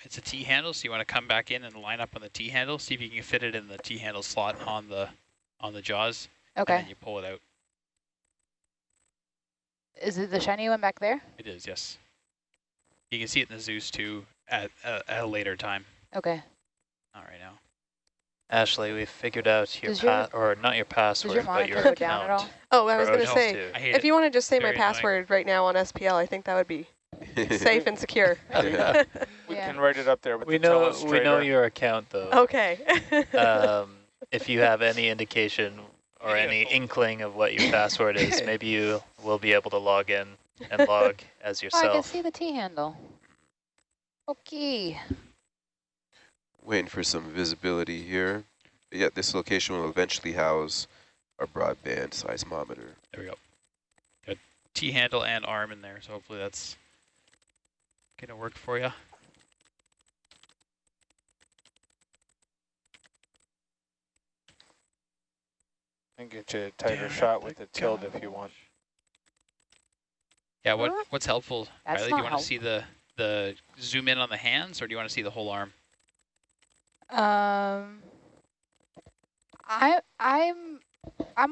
It's a T-handle, so you want to come back in and line up on the T-handle. See if you can fit it in the T-handle slot on the jaws. Okay. And then you pull it out. Is it the shiny one back there? It is, yes. You can see it in the Zeus too at a later time. Okay. Not right now. Ashley, we figured out your or not your password, does your but your go down at all? account. Oh, I was going to say, if you want to just say my Very password right now on SPL, I think that would be safe and secure. We can write it up there with we the telestrator. We know your account though. Okay. If you have any indication or any inkling of what your password is, maybe you will be able to log in and log as yourself. Oh, I can see the T-handle. Okay. Waiting for some visibility here. Yeah, this location will eventually house our broadband seismometer. There we go. Got T-handle and arm in there, so hopefully that's gonna work for you. And get you a tighter shot with the tilt if you want. Yeah, what's helpful, That's Riley? not Do you want to see the zoom in on the hands, or do you want to see the whole arm? I'm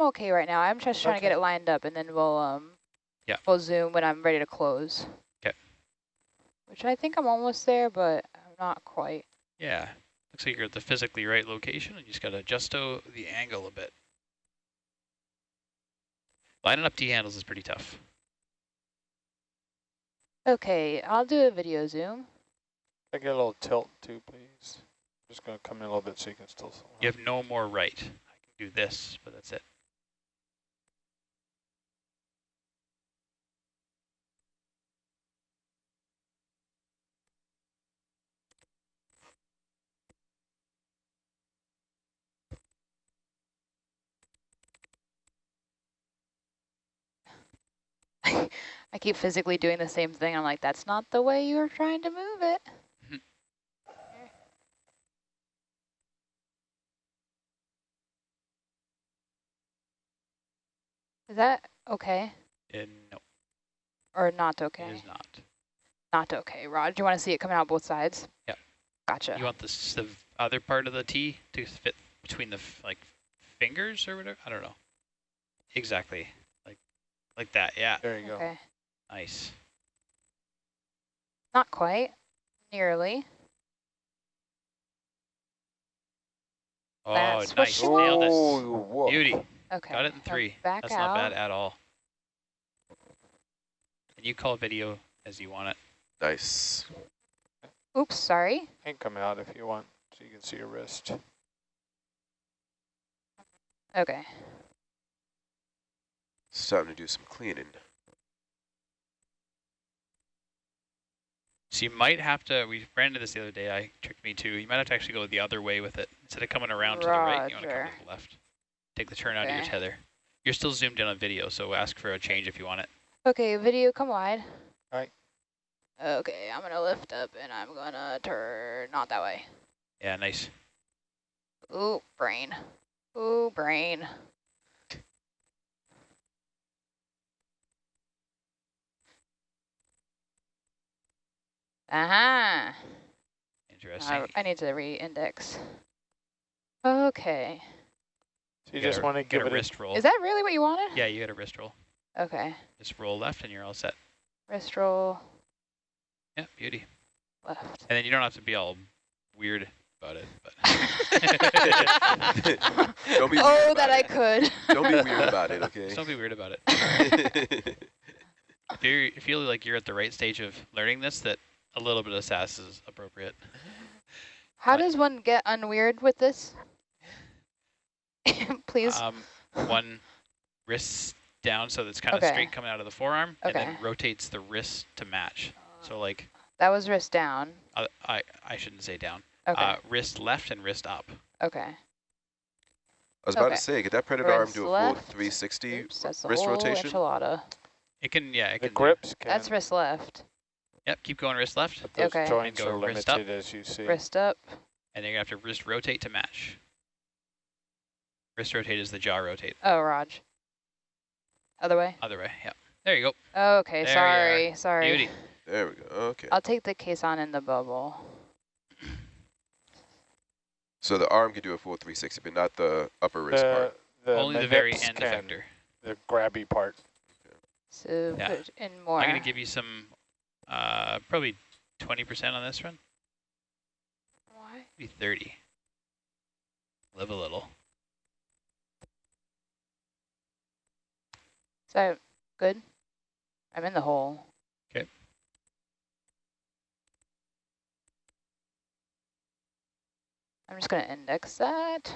okay right now. I'm just trying to get it lined up, and then we'll zoom when I'm ready to close. Okay. Which I think I'm almost there, but I'm not quite. Yeah. Looks like you're at the physically right location, and you just got to adjust the angle a bit. Lining up T-handles is pretty tough. Okay, I'll do a video zoom. I get a little tilt too, please. Just going to come in a little bit so you can still see. You have no more right. I can do this, but that's it. I keep physically doing the same thing. I'm like, that's not the way you were trying to move it. Is that okay? No. Or not okay? It is not. Not okay. Rod, do you want to see it coming out both sides? Yeah. Gotcha. You want the other part of the T to fit between the fingers or whatever? I don't know. Exactly. Like that, yeah. There you go. Okay. Nice. Not quite. Nearly. Oh, That's nice. what Nailed it. Whoa. Beauty. Okay. Got it in 3. Back That's out. not bad at all. And you call video as you want it. Nice. Oops, sorry. And come out if you want so you can see your wrist. Okay. Starting to do some cleaning. So you might have to, we ran into this the other day, I tricked me too. You might have to actually go the other way with it. Instead of coming around to the right, you want to come to the left. Take the turn out of your tether. You're still zoomed in on video, so ask for a change if you want it. Okay, video, come wide. All right. Okay, I'm going to lift up and I'm going to turn, not that way. Yeah, nice. Ooh, brain. Ooh, brain. Aha. Interesting. I need to re-index. Okay. So you just want to give it it a wrist roll. Is that really what you wanted? Yeah, you got a wrist roll. Okay. Just roll left and you're all set. Wrist roll. Yeah, beauty. Left. And then you don't have to be all weird about it. But Don't be weird about I it. could. Don't be weird about it, okay? Just don't be weird about it. If you feel like you're at the right stage of learning this, that a little bit of sass is appropriate. How does one get unweird with this? Please. One wrist down so that's kind of straight coming out of the forearm, and then rotates the wrist to match. So like that was wrist down. I shouldn't say down. Okay. Wrist left and wrist up. Okay. I was about to say, could that predator arm do a full left. 360 Oops, that's wrist the whole rotation? Enchilada. It can, yeah. It the can. grips can. That's wrist left. Yep, keep going wrist left. But those Okay. joints And go are wrist up. limited as you see. Wrist up. And then you're going to have to wrist rotate to match. Wrist rotate is the jaw rotate. Oh, Raj. Other way? Other way, yeah. There you go. Okay, There sorry, you are. sorry. Beauty. There we go. Okay. I'll take the case on in the bubble. So the arm can do a full 360, but not the upper wrist part. Only the very end effector. The grabby part. So put in more. I'm going to give you some, probably 20% on this one. Why? Maybe 30. Live a little. Is that good? I'm in the hole. Okay. I'm just going to index that.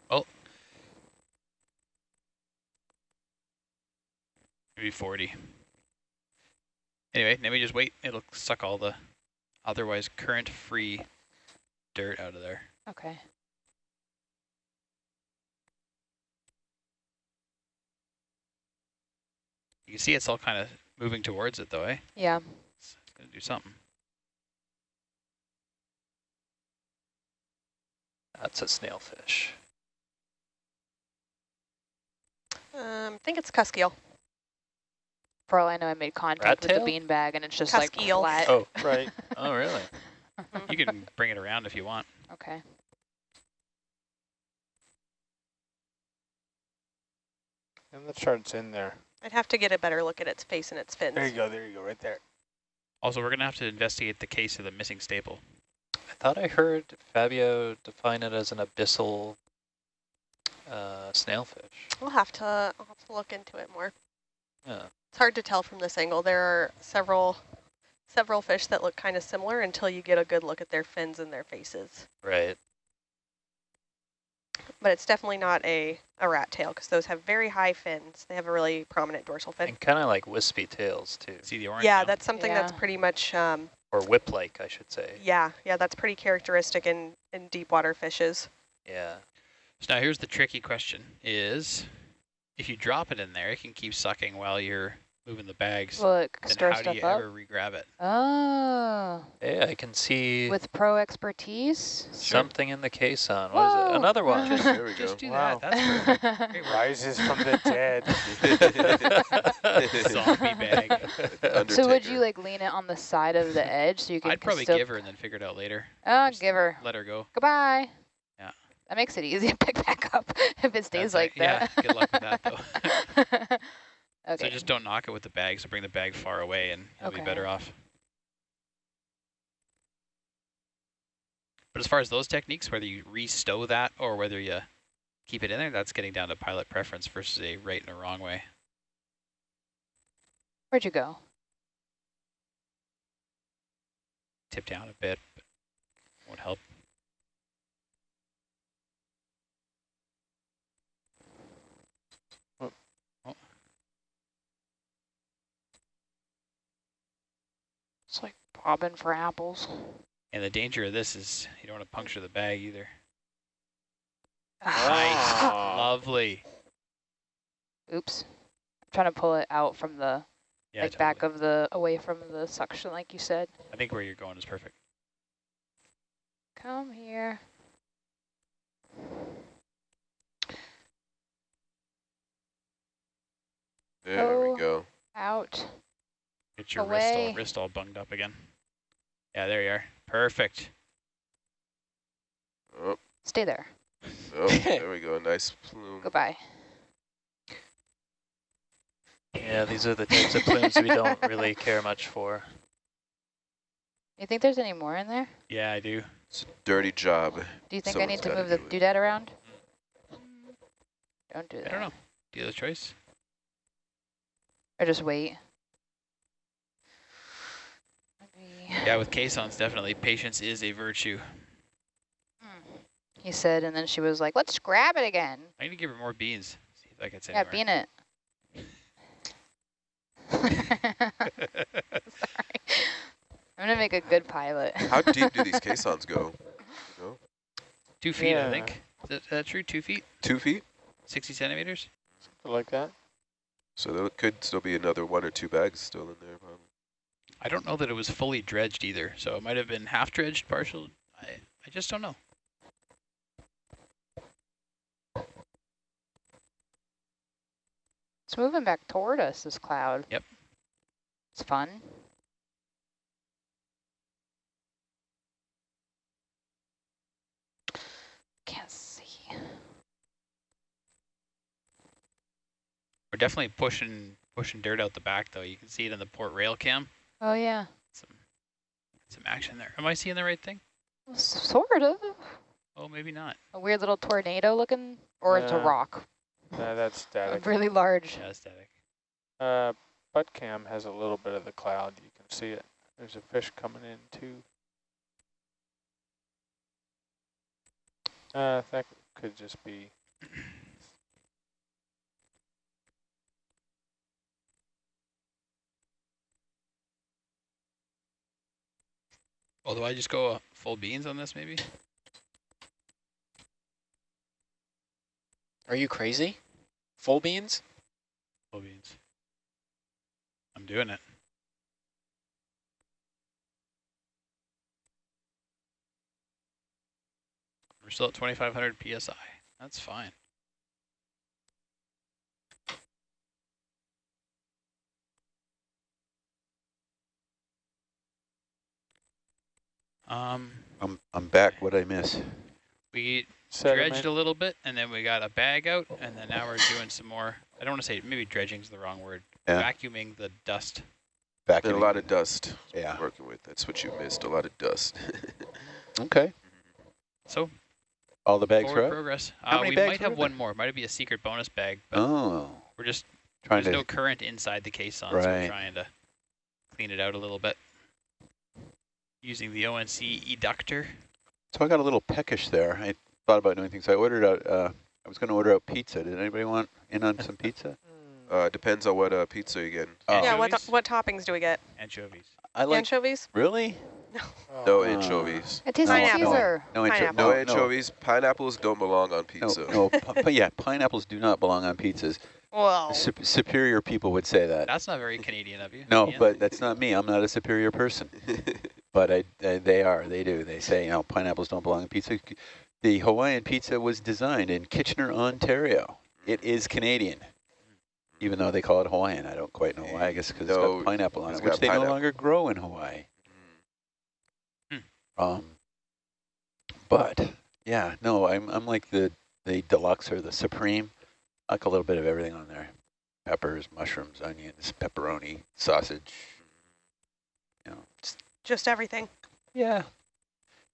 Oh. Maybe 40. Anyway, let me just wait. It'll suck all the otherwise current-free dirt out of there. Okay. You can see it's all kind of moving towards it, though, eh? Yeah. It's going to do something. That's a snailfish. I think it's cusk eel. For all I know, I made contact with the bean bag, and it's just cusk like eel. flat. Oh, right. Oh, really? You can bring it around if you want. Okay. And the chart's in there. I'd have to get a better look at its face and its fins. There you go, right there. Also, we're going to have to investigate the case of the missing staple. I thought I heard Fabio define it as an abyssal snailfish. I'll have to look into it more. Yeah. It's hard to tell from this angle. There are several fish that look kind of similar until you get a good look at their fins and their faces. Right. But it's definitely not a rat tail because those have very high fins. They have a really prominent dorsal fin. And kind of like wispy tails, too. See the orange? Yeah, now? that's something that's pretty much... or whip-like, I should say. Yeah, that's pretty characteristic in deep water fishes. Yeah. So now here's the tricky question is, if you drop it in there, it can keep sucking while you're moving the bags. Will it then stir how do you stuff up? ever re-grab it? Oh. Hey, I can see With pro expertise? something in the caisson. What is it? Another one. There we go. Just do Wow. that. That's perfect. Great work. Rises from the dead. Zombie bag. So would you like lean it on the side of the edge so you can I'd probably still... give her and then figure it out later. Oh, Just give her. Let her go. Goodbye. Yeah. That makes it easy to pick back up if it stays That's like right. that. Yeah, good luck with that, though. Okay. So just don't knock it with the bag, so bring the bag far away and you'll be better off. But as far as those techniques, whether you re-stow that or whether you keep it in there, that's getting down to pilot preference versus a right and a wrong way. Where'd you go? Tip down a bit, but won't help. It's like bobbing for apples. And the danger of this is you don't want to puncture the bag either. Ah. Nice. Lovely. Oops. I'm trying to pull it out from the Yeah, like back of the, away from the suction like you said. I think where you're going is perfect. Come here. There we go. Out. Get your Away. wrist all bunged up again. Yeah, there you are. Perfect. Oh, Stay there. oh there we go. Nice plume. Goodbye. Yeah, these are the types of plumes we don't really care much for. You think there's any more in there? Yeah, I do. It's a dirty job. Do you think Someone's I need to gotta move the do it. doodad around? Don't do that. I don't know. Do you have a choice? Or just wait. Yeah, with caissons, definitely. Patience is a virtue. He said, and then she was like, let's grab it again. I need to give her more beans. See if I can say Yeah, more. bean it. Sorry. I'm going to make a good pilot. How deep do these caissons go? You know? 2 feet, Yeah. I think. Is that true? 2 feet? 2 feet? 60 centimeters? Something like that. So there could still be another 1 or 2 bags still in there, probably. I don't know that it was fully dredged either, so it might have been half dredged, partial. I just don't know. It's moving back toward us, this cloud. Yep. It's fun. Can't see. We're definitely pushing dirt out the back, though. You can see it in the port rail cam. Oh, yeah. Some action there. Am I seeing the right thing? Sort of. Oh, maybe not. A weird little tornado looking, or it's a rock. That's static. Really large. Yeah, static. Butt cam has a little bit of the cloud. You can see it. There's a fish coming in too. That could just be. Well, do I just go full beans on this, maybe? Are you crazy? Full beans? Full beans. I'm doing it. We're still at 2,500 PSI. That's fine. I'm back. What'd I miss? We Sediment. dredged a little bit, and then we got a bag out, and then now we're doing some more. I don't want to say, maybe dredging's the wrong word. Yeah. Vacuuming the dust. And a lot of dust. Yeah. Working with. That's what you missed. A lot of dust. Okay. So All the bags are forward up? progress. How many we bags might were have in one there? more. Might be a secret bonus bag, but Oh. we're just Trying there's to. no current inside the caisson, so Right. we're trying to clean it out a little bit using the ONC eductor. So I got a little peckish there. I thought about doing things. I ordered out. I was going to order out pizza. Did anybody want in on some pizza? Depends on what pizza you're getting. Oh. Yeah, Anchovies? what toppings do we get? Anchovies. I like. Anchovies? Really? No anchovies. It tastes No, like Pineapple. Caesar. No, Pineapple. No anchovies. Pineapples don't belong on pizza. No, but yeah, pineapples do not belong on pizzas. Whoa. Superior people would say that. That's not very Canadian of you. No, Ian. but that's not me. I'm not a superior person. But they are. They do. They say, pineapples don't belong in pizza. The Hawaiian pizza was designed in Kitchener, Ontario. It is Canadian, even though they call it Hawaiian. I don't quite know why. I guess because it's got pineapple on it, which they no longer grow in Hawaii. But yeah, no, I'm like the deluxe or the supreme. I like a little bit of everything on there: peppers, mushrooms, onions, pepperoni, sausage. Just everything. Yeah,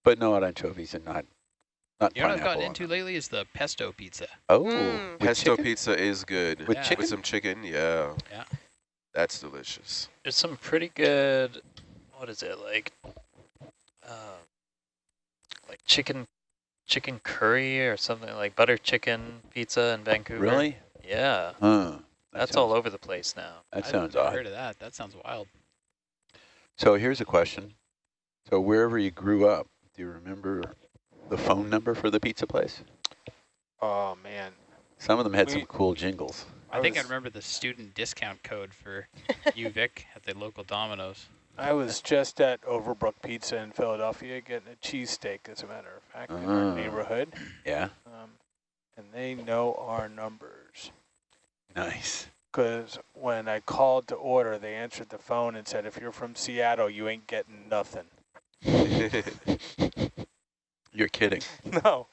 but no anchovies and not You know what I've pineapple gotten on into it. lately is the pesto pizza. Oh, Mm. Pesto chicken? pizza is good. With Yeah. chicken? With some chicken, yeah. Yeah. That's delicious. There's some pretty good, what is it, like chicken curry or something, like butter chicken pizza in Vancouver. Really? Yeah. That's all over the place now. That I've sounds never odd. heard of that. That sounds wild. So here's a question. So wherever you grew up, do you remember the phone number for the pizza place? Oh, man. Some of them had some cool jingles. I think I remember the student discount code for UVic at the local Domino's. I was just at Overbrook Pizza in Philadelphia getting a cheesesteak, as a matter of fact, in our neighborhood. Yeah. And they know our numbers. Nice. Because when I called to order, they answered the phone and said, if you're from Seattle, you ain't getting nothing. You're kidding. No.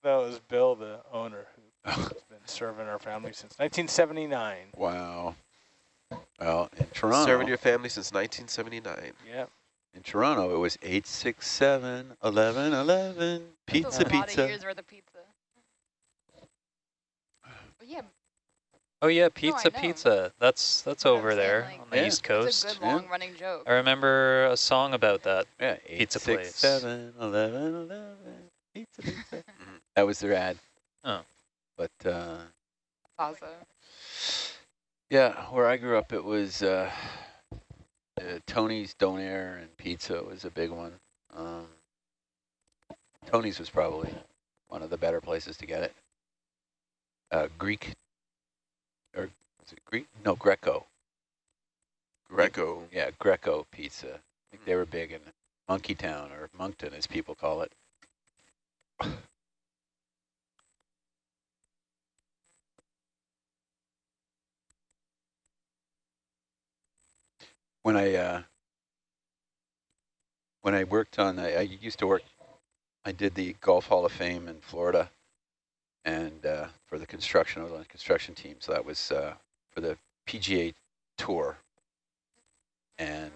That was Bill, the owner, who has been serving our family since 1979. Wow. Well, in Toronto. Serving your family since 1979. Yep. In Toronto, it was 867-1111. Pizza, That's a lot of pizza. years worth of pizza. But yeah, Oh yeah, I pizza, know. pizza. That's what I'm over saying, there like, on the Yeah. East it's Coast. a good long running joke. I remember a song about that. Yeah, Pizza place. 867-1111. Pizza, pizza. That was their ad. Oh. But, Plaza. yeah, where I grew up, it was Tony's Donair and pizza was a big one. Tony's was probably one of the better places to get it. Greek, or was it Greek? No, Greco. Greco. Yeah, Greco pizza. I think they were big in Monkey Town, or Moncton as people call it. when I worked on, I used to work, I did the Golf Hall of Fame in Florida, and for the construction, I was on the construction team, so that was for the PGA Tour. And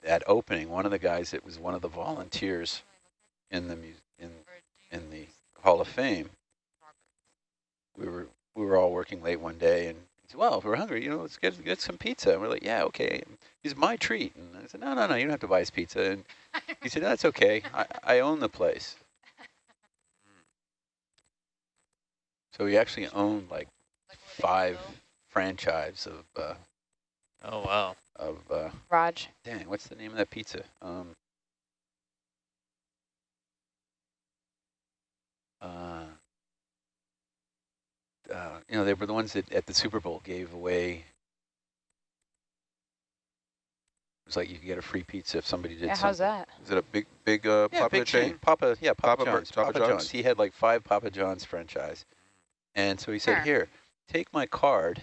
at opening, one of the guys that was one of the volunteers in the in the Hall of Fame, we were all working late one day, and he said, "Well, if we're hungry, let's get some pizza." And we're like, "Yeah, okay." He's my treat, and I said, "No, you don't have to buy us pizza." And he said, "No, that's okay. I own the place." So we actually owned like 5 franchises of. Oh wow. Of Raj. Dang, what's the name of that pizza? They were the ones that at the Super Bowl gave away. It was like you could get a free pizza if somebody did something. How's that? Is it a big popular chain? Papa John's. John's. He had like 5 Papa John's franchise. And so he said, "Here, take my card.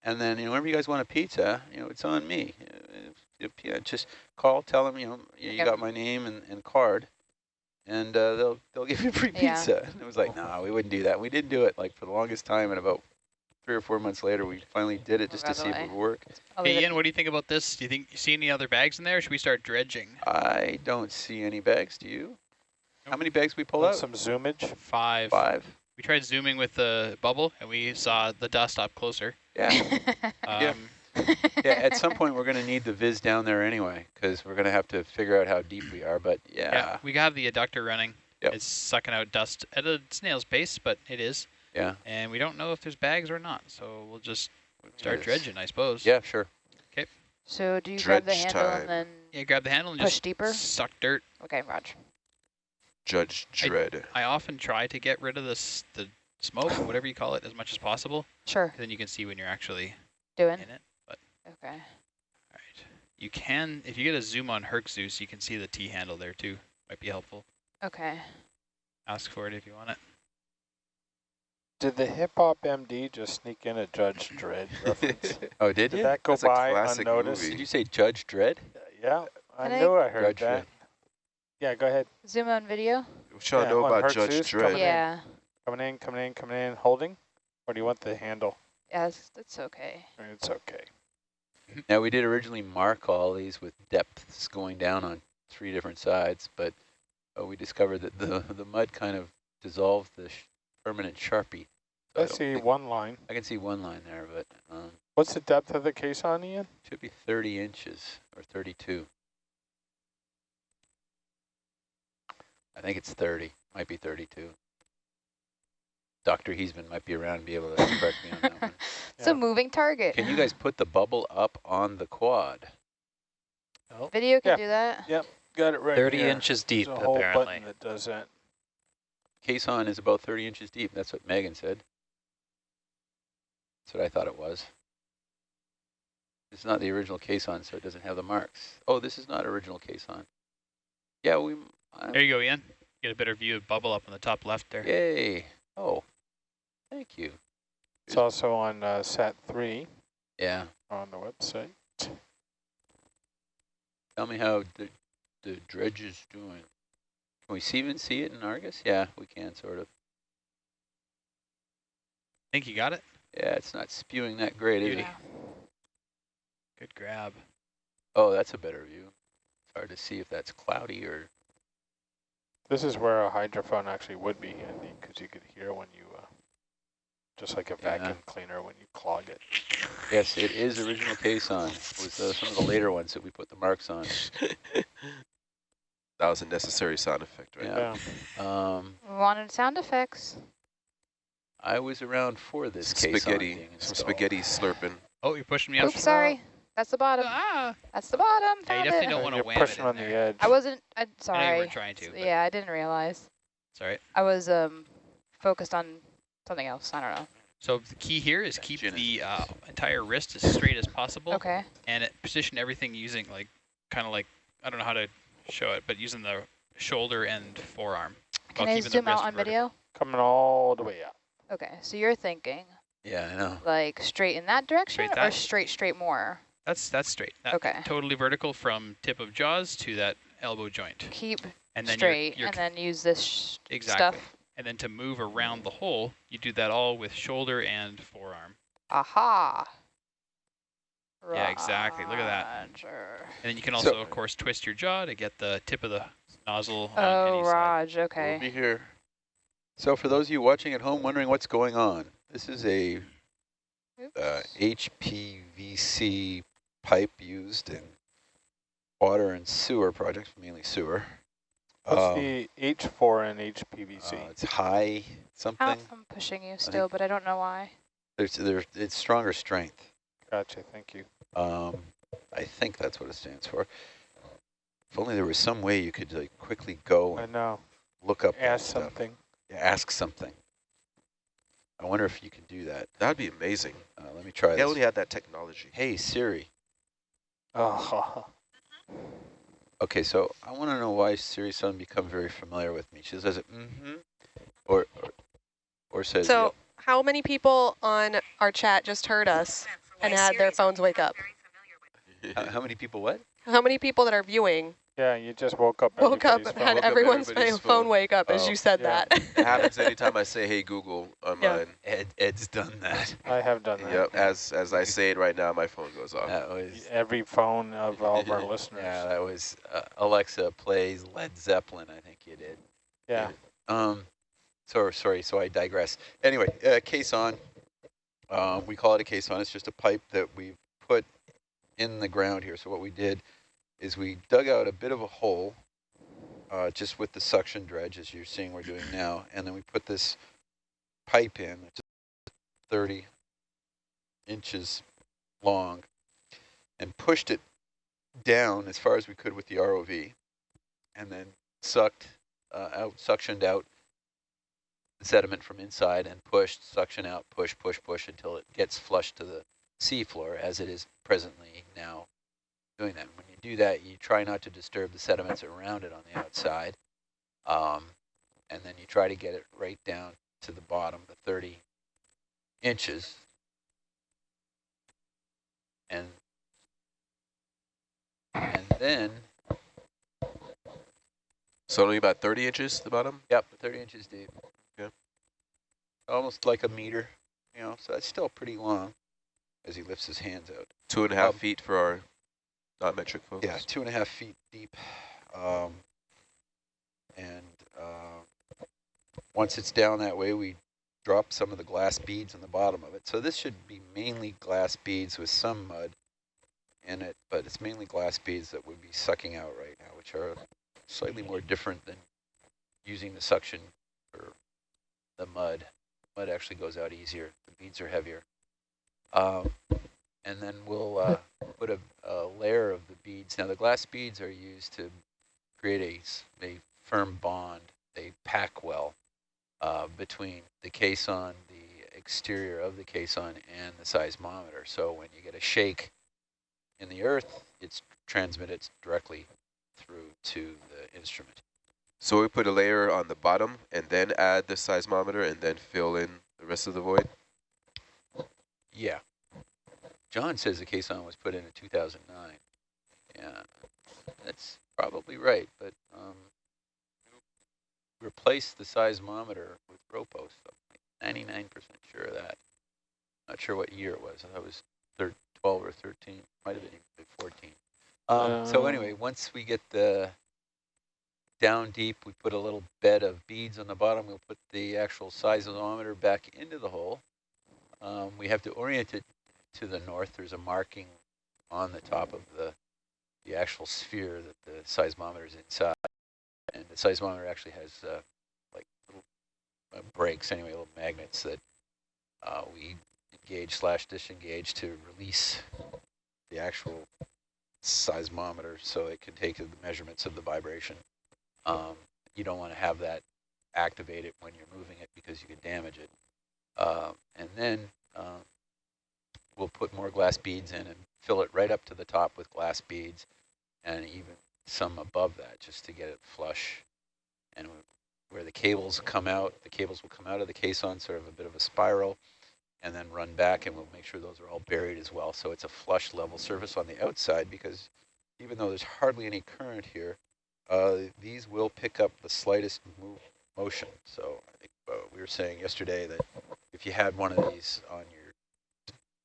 And then, whenever you guys want a pizza, it's on me. Just call, tell them, you got my name and card, and they'll give you free pizza." And it was like, no, we wouldn't do that. We didn't do it like for the longest time, and about 3 or 4 months later, we finally did it just to see if it would work. Hey, Ian, what do you think about this? Do you see any other bags in there, or should we start dredging? I don't see any bags. Do you? How many bags we pull out? Some zoomage. 5. 5. We tried zooming with the bubble, and we saw the dust up closer. Yeah. Yeah, at some point we're going to need the viz down there anyway, because we're going to have to figure out how deep we are, but yeah. We have the adductor running. Yep. It's sucking out dust at a snail's pace, but it is. Yeah. And we don't know if there's bags or not, so we'll just start dredging, I suppose. Yeah, sure. Okay. So do you grab the handle and then grab the handle and push just deeper? Suck dirt. Okay, Raj. Judge Dredd. I often try to get rid of the smoke, whatever you call it, as much as possible. Sure. Then you can see when you're actually doing in it. But okay. All right. You can, if you get a zoom on Hercules, you can see the T handle there too. Might be helpful. Okay. Ask for it if you want it. Did the Hip Hop MD just sneak in a Judge Dredd reference? Oh, did Did that go by unnoticed? Movie. Did you say Judge Dredd? Yeah, I knew I heard Judge that. Dredd. Yeah, go ahead. Zoom on video? We're trying to know about Judge Dredd. Yeah. Coming in, holding? Or do you want the handle? Yeah, that's okay. It's okay. Now, we did originally mark all these with depths going down on 3 different sides, but we discovered that the mud kind of dissolved the permanent Sharpie. So I see one line. I can see one line there, but what's the depth of the caisson, Ian? Should be 30 inches or 32. I think it's 30. Might be 32. Dr. Heesman might be around and be able to correct me on that one. It's a moving target. Can you guys put the bubble up on the quad? Oh. Video can do that? Yep, got it right 30 here. inches deep, There's a whole apparently. button that does that. Caisson is about 30 inches deep. That's what Megan said. That's what I thought it was. It's not the original caisson, so it doesn't have the marks. Oh, this is not original caisson. Yeah, we... There you go, Ian. Get a better view of bubble up on the top left there. Yay. Oh, thank you. It's also on Sat 3. Yeah. On the website. Tell me how the dredge is doing. Can we even see it in Argus? Yeah, we can, sort of. Think you got it? Yeah, it's not spewing that great, is it? Good grab. Oh, that's a better view. It's hard to see if that's cloudy or... This is where a hydrophone actually would be handy, because you could hear when you, just like a vacuum cleaner when you clog it. Yes, it is original caisson. It was some of the later ones that we put the marks on. That was a necessary sound effect, right? Yeah. We wanted sound effects. I was around for this caisson. Some spaghetti slurping. Oh, you're pushing me out. Oops, sorry. That's the bottom. That's the bottom. Yeah, you definitely don't want to wham pushing it in on there. the edge. I wasn't, sorry. I know you were trying to. Yeah, I didn't realize. Sorry. I was focused on something else. I don't know. So the key here is keep the entire wrist as straight as possible. Okay. And position everything using kind of like, I don't know how to show it, but using the shoulder and forearm. Can I zoom out on video? Coming all the way up. Okay, so you're thinking. Yeah, I know. Like straight in that direction or straight more? That's straight. Okay. Totally vertical from tip of jaws to that elbow joint. Keep and then straight, and then use this exactly. stuff. And then to move around the hole, you do that all with shoulder and forearm. Aha. Yeah, exactly. Look at that. Roger. And then you can also, of course, twist your jaw to get the tip of the nozzle on any Raj, okay. We'll be here. So for those of you watching at home wondering what's going on, this is a HPVC pipe used in water and sewer projects, mainly sewer. What's the H4 in HPVC? It's high something. I'm pushing you still, but I don't know why. It's stronger strength. Gotcha, thank you. I think that's what it stands for. If only there was some way you could like quickly go and look up ask something. Yeah, ask something. I wonder if you can do that. That'd be amazing. Let me try this. They already had that technology. Hey, Siri. Oh. Okay, so I want to know why Siri suddenly become very familiar with me. She says it, or says. So how many people on our chat just heard us and had their phones wake up? How many people what? How many people that are viewing? Yeah, you just woke up. Had everyone's phone wake up as you said that. It happens anytime I say, "Hey Google" on mine. Ed's done that. I have done that. Yep. As I say it right now, my phone goes off. That was every phone of all of our listeners. Yeah, that was Alexa plays Led Zeppelin. I think you did. Yeah. Sorry. So I digress. Anyway, caisson. We call it a caisson. It's just a pipe that we put in the ground here. So what we did is we dug out a bit of a hole just with the suction dredge, as you're seeing we're doing now, and then we put this pipe in, which is 30 inches long, and pushed it down as far as we could with the ROV, and then suctioned out the sediment from inside and pushed, suction out, push until it gets flush to the seafloor, as it is presently now doing that. When you do that, you try not to disturb the sediments around it on the outside, and then you try to get it right down to the bottom, the 30 inches, and then. So only about 30 inches at the bottom? Yep, 30 inches deep. Okay. Almost like a meter, so that's still pretty long as he lifts his hands out. 2.5 feet for our not-metric folks. Yeah, 2.5 feet deep. Once it's down that way, we drop some of the glass beads on the bottom of it. So this should be mainly glass beads with some mud in it, but it's mainly glass beads that we'd be sucking out right now, which are slightly more different than using the suction for the mud. Mud actually goes out easier. The beads are heavier. And then we'll put a layer of the beads. Now the glass beads are used to create a firm bond. They pack well between the caisson, the exterior of the caisson, and the seismometer. So when you get a shake in the earth, it's transmitted directly through to the instrument. So we put a layer on the bottom and then add the seismometer and then fill in the rest of the void? Yeah. John says the caisson was put in 2009. Yeah, that's probably right, but replaced the seismometer with ROPO, so I'm 99% sure of that. Not sure what year it was. I thought it was 12 or 13. Might have been even 14. So anyway, once we get the down deep, we put a little bed of beads on the bottom. We'll put the actual seismometer back into the hole. We have to orient it to the north. There's a marking on the top of the actual sphere that the seismometer is inside. And the seismometer actually has like little brakes, anyway, little magnets that we engage/disengage to release the actual seismometer so it can take the measurements of the vibration. You don't want to have that activated when you're moving it because you could damage it. And then we'll put more glass beads in and fill it right up to the top with glass beads, and even some above that just to get it flush. And where the cables come out, the cables will come out of the caisson, sort of a bit of a spiral, and then run back, and we'll make sure those are all buried as well. So it's a flush level surface on the outside, because even though there's hardly any current here, these will pick up the slightest motion. So I think we were saying yesterday that if you had one of these on your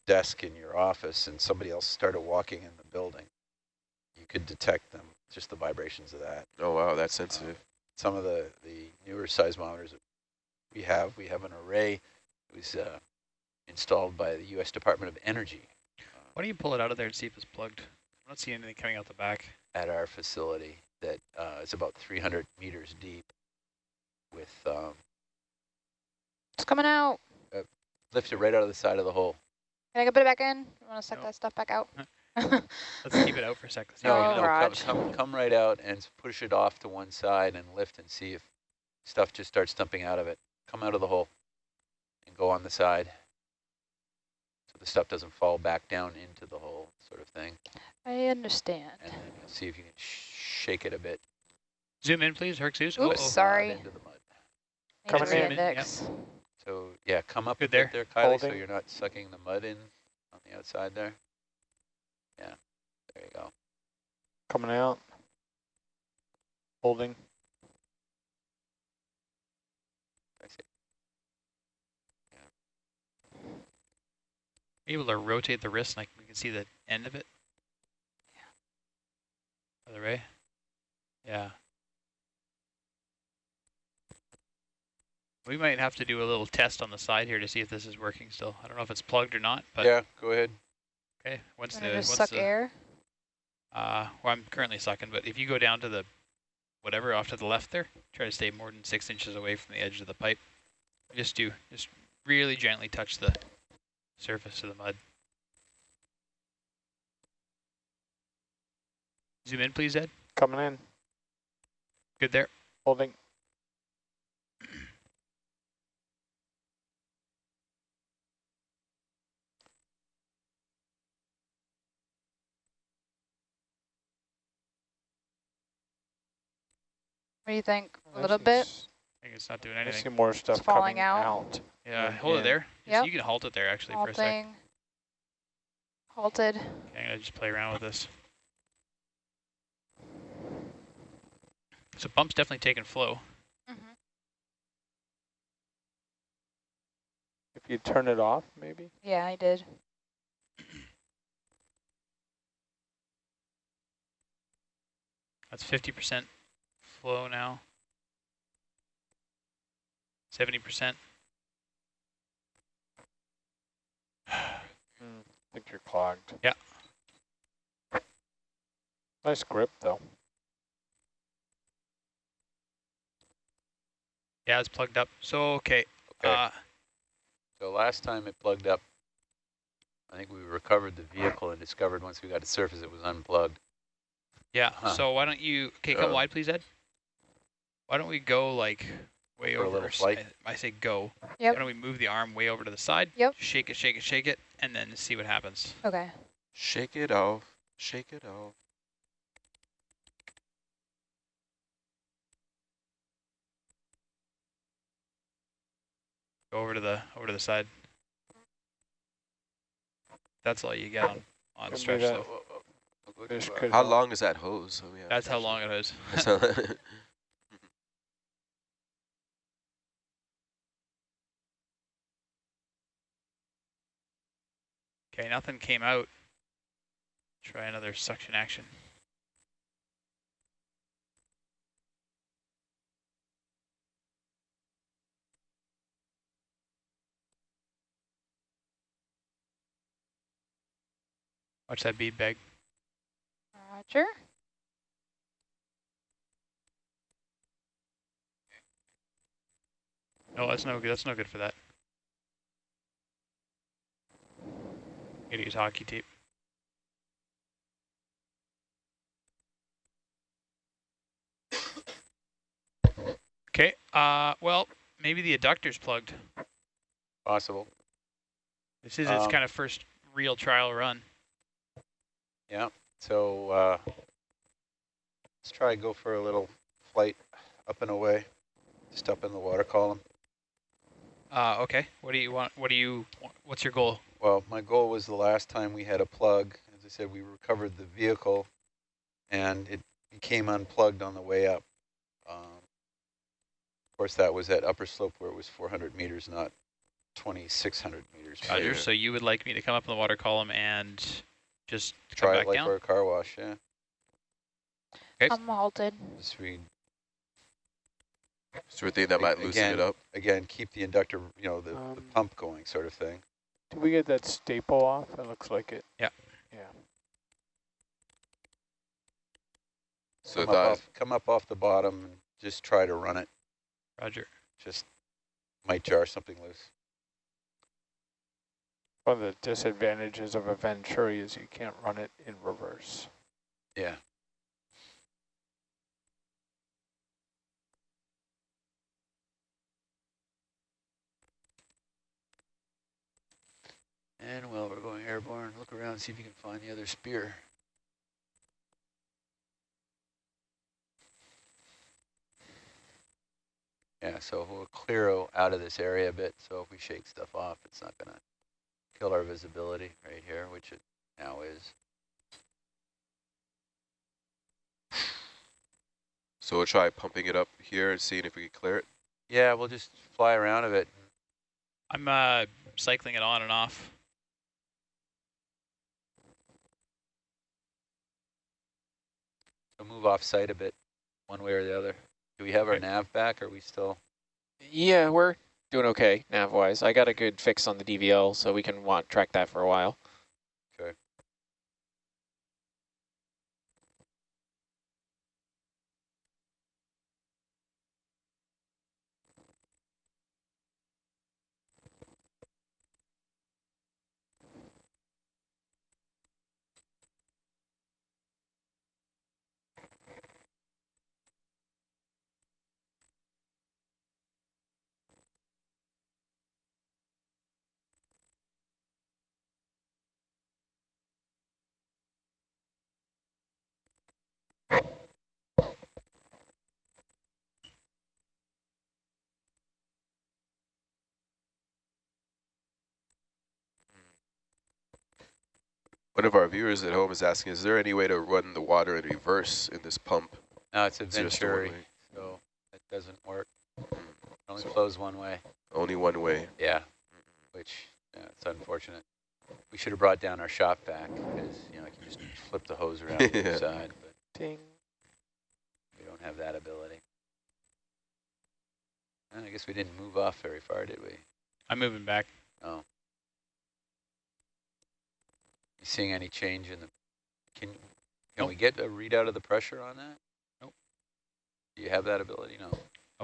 desk in your office and somebody else started walking in the building, you could detect them, just the vibrations of that. Oh, wow, that's sensitive. Some of the newer seismometers we have an array that was installed by the U.S. Department of Energy. Why don't you pull it out of there and see if it's plugged? I don't see anything coming out the back. At our facility that is about 300 meters deep with... it's coming out. Lift it right out of the side of the hole. Can I go put it back in? You want to suck that stuff back out? Let's keep it out for a second. Come right out and push it off to one side and lift and see if stuff just starts dumping out of it. Come out of the hole and go on the side so the stuff doesn't fall back down into the hole, sort of thing. I understand. And then you'll see if you can shake it a bit. Zoom in, please, Hercules. Oops, sorry. Into the mud. Coming in. Index. Yep. So yeah, come up Good there, Kylie, Holding. so you're not sucking the mud in on the outside there. Yeah, there you go. Coming out. Holding. I see. Are you able to rotate the wrist, like we can see the end of it? Yeah. Other way? Yeah. We might have to do a little test on the side here to see if this is working still. I don't know if it's plugged or not, but yeah, go ahead. Okay, once just suck air. Well, I'm currently sucking, but if you go down to the whatever off to the left there, try to stay more than 6 inches away from the edge of the pipe. Just really gently touch the surface of the mud. Zoom in, please, Ed. Coming in. Good there. Holding. What do you think? A little bit? I think it's not doing I anything. see more stuff falling coming out. out. Yeah, hold it there. Yep. You can halt it there actually for a sec. Halted. Okay, I'm gonna just play around with this. So pump's definitely taking flow. Mm-hmm. If you turn it off, maybe? Yeah, I did. That's 50% flow now. 70%. I think you're clogged. Yeah. Nice grip, though. Yeah, it's plugged up. So, okay. So last time it plugged up, I think we recovered the vehicle and discovered once we got to surface it was unplugged. Yeah, so why don't you, come wide please, Ed. Why don't we go like way For a over, little flight? I say go. Yep. Why don't we move the arm way over to the side? Yep. Shake it, shake it, shake it, and then see what happens. Okay. Shake it off. Shake it off. Go over to the side. That's all you get on stretch though. Fish could How help. long is that hose? Oh, yeah, That's how long it is. Okay, nothing came out. Try another suction action. Watch that bead bag. Roger. No, that's no good. That's no good for that. Gotta use hockey tape. Okay. Well, maybe the adductor's plugged. Possible. This is its kind of first real trial run. Yeah. So let's try and go for a little flight up and away, just up in the water column. Okay. What do you want? What's your goal? Well, my goal was the last time we had a plug. As I said, we recovered the vehicle, and it became unplugged on the way up. Of course, that was at upper slope where it was 400 meters, not 2,600 meters. Roger. So you would like me to come up in the water column and just try come it back like down? for a car wash, yeah. Okay. I'm halted. Sweet. Sort of thing that might loosen it up. Again, keep the inductor, the pump going, sort of thing. Did we get that staple off? It looks like it. Yeah. Yeah. So come up off the bottom and just try to run it. Roger. Just might jar something loose. One of the disadvantages of a Venturi is you can't run it in reverse. Yeah. And while we're going airborne, look around and see if you can find the other spear. Yeah, so we'll clear out of this area a bit, so if we shake stuff off, it's not going to kill our visibility right here, which it now is. So we'll try pumping it up here and seeing if we can clear it? Yeah, we'll just fly around a bit. I'm cycling it on and off. So move off site a bit, one way or the other. Do we have our nav back, or are we still? Yeah, we're doing okay nav-wise. I got a good fix on the DVL, so we can track that for a while. Okay. One of our viewers at home is asking, is there any way to run the water in reverse in this pump? No, it's a Venturi, so that doesn't work. It only flows one way. Only one way. Yeah, which it's unfortunate. We should have brought down our shop vac because I can just flip the hose around to the side, but Ding. we don't have that ability. And I guess we didn't move off very far, did we? I'm moving back. Oh. You seeing any change in the? Can we get a readout of the pressure on that? Nope. Do you have that ability? No.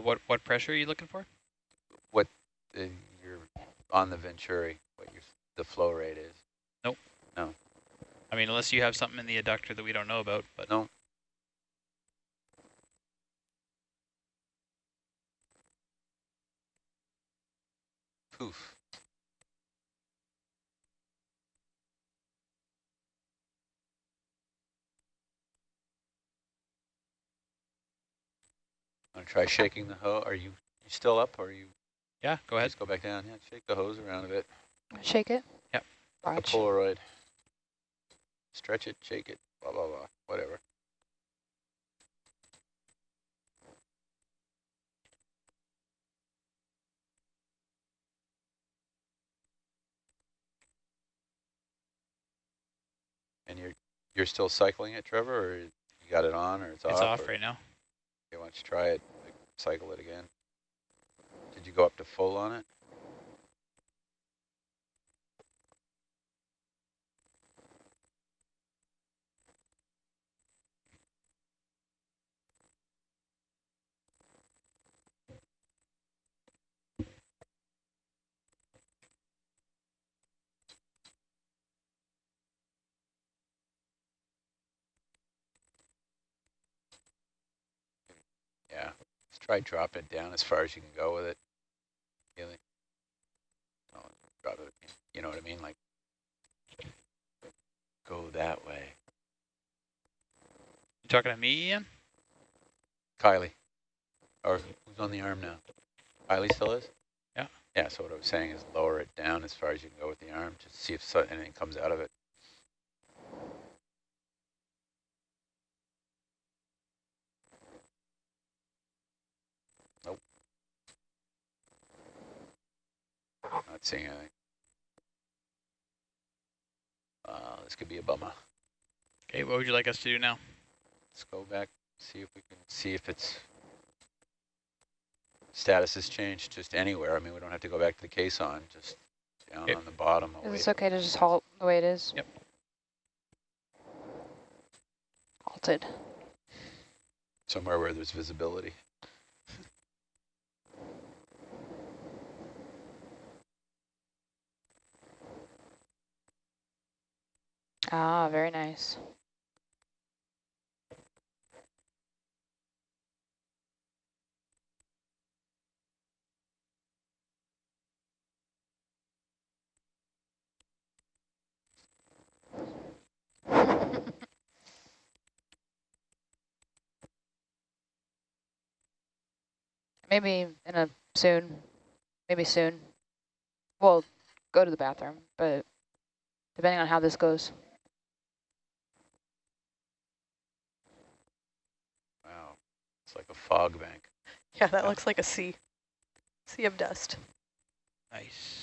What pressure are you looking for? What you're on the Venturi? What the flow rate is? Nope. No. I mean, unless you have something in the adductor that we don't know about, but no. Poof. Want to try shaking the hose? Are you still up, or are you? Yeah, go ahead. Just go back down. Yeah, shake the hose around a bit. Shake it? Yep. A Polaroid. Stretch it, shake it, blah, blah, blah, whatever. And you're still cycling it, Trevor, or you got it on, or it's off? It's off right now. Okay, why don't you try it, cycle it again. Did you go up to full on it? Yeah, just try dropping it down as far as you can go with it. Really? Oh, drop it, you know what I mean? Like, go that way. You talking to me, Ian? Kylie. Or who's on the arm now? Kylie still is? Yeah. Yeah, so what I was saying is lower it down as far as you can go with the arm, just see if anything comes out of it. Nope. Not seeing anything. This could be a bummer. Okay, what would you like us to do now? Let's go back, see if we can see if its status has changed just anywhere. I mean, we don't have to go back to the caisson, just down on the bottom. Is it okay to just halt the way it is? Yep. Halted. Somewhere where there's visibility. Ah, very nice. Maybe in a soon, maybe soon. We'll go to the bathroom, but depending on how this goes. Wow, it's like a fog bank. Yeah, that looks like a sea of dust. Nice.